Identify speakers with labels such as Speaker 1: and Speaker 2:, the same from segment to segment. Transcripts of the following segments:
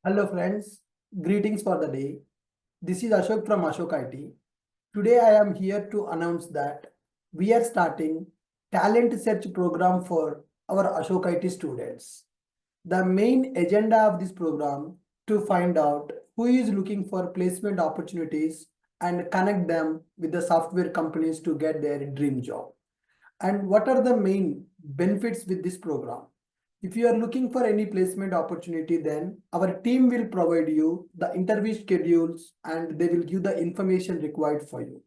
Speaker 1: Hello friends, greetings for the day. This is Ashok from Ashok IT. Today I am here to announce that we are starting talent search program for our Ashok IT students. The main agenda of this program to find out who is looking for placement opportunities and connect them with the software companies to get their dream job. And what are the main benefits with this program? If you are looking for any placement opportunity, then our team will provide you the interview schedules and they will give the information required for you.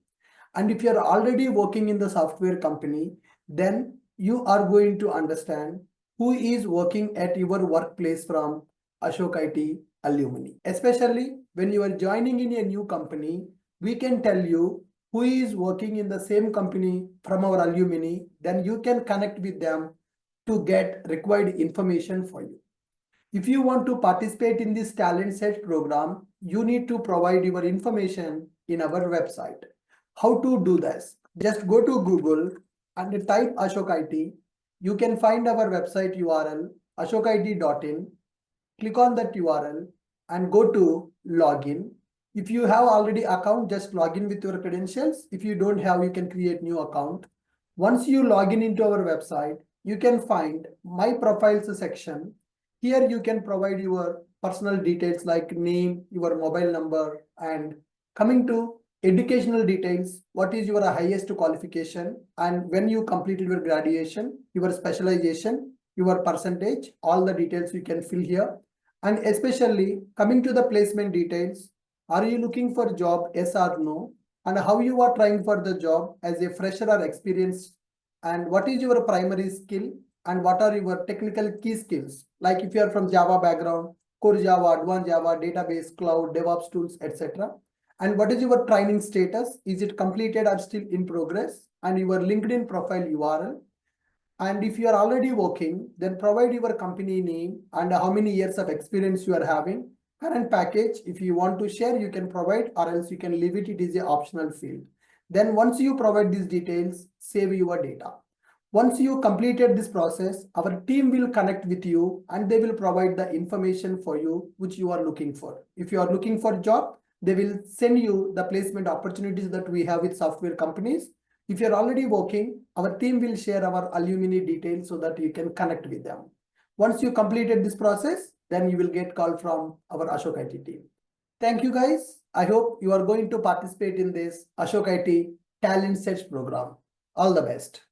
Speaker 1: And if you are already working in the software company, then you are going to understand who is working at your workplace from Ashok IT Alumni. Especially when you are joining in a new company, we can tell you who is working in the same company from our alumni, then you can connect with them to get required information for you. If you want to participate in this talent search program, you need to provide your information in our website. How to do this? Just go to Google and type Ashok IT. You can find our website URL ashokit.in. Click on that URL and go to login. If you have already account, just log in with your credentials. If you don't have, you can create new account. Once you log in into our website, you can find my profiles section. Here you can provide your personal details like name, your mobile number, and coming to educational details, what is your highest qualification and when you completed your graduation, your specialization, your percentage, all the details you can fill here. And especially coming to the placement details, are you looking for job, yes or no? And how you are trying for the job as a fresher or experienced, and what is your primary skill and what are your technical key skills, like if you are from Java background, core Java, advanced Java, database, cloud, DevOps tools, etc. And what is your training status, is it completed or still in progress, and your LinkedIn profile URL. And if you are already working, then provide your company name and how many years of experience you are having. Current package, if you want to share, you can provide, or else you can leave it. It is a optional field. Then once you provide these details, save your data. Once you completed this process, our team will connect with you and they will provide the information for you which you are looking for. If you are looking for job, they will send you the placement opportunities that we have with software companies. If you're already working, our team will share our alumni details so that you can connect with them. Once you completed this process, then you will get call from our Ashok IT team. Thank you guys. I hope you are going to participate in this Ashok IT talent search program. All the best.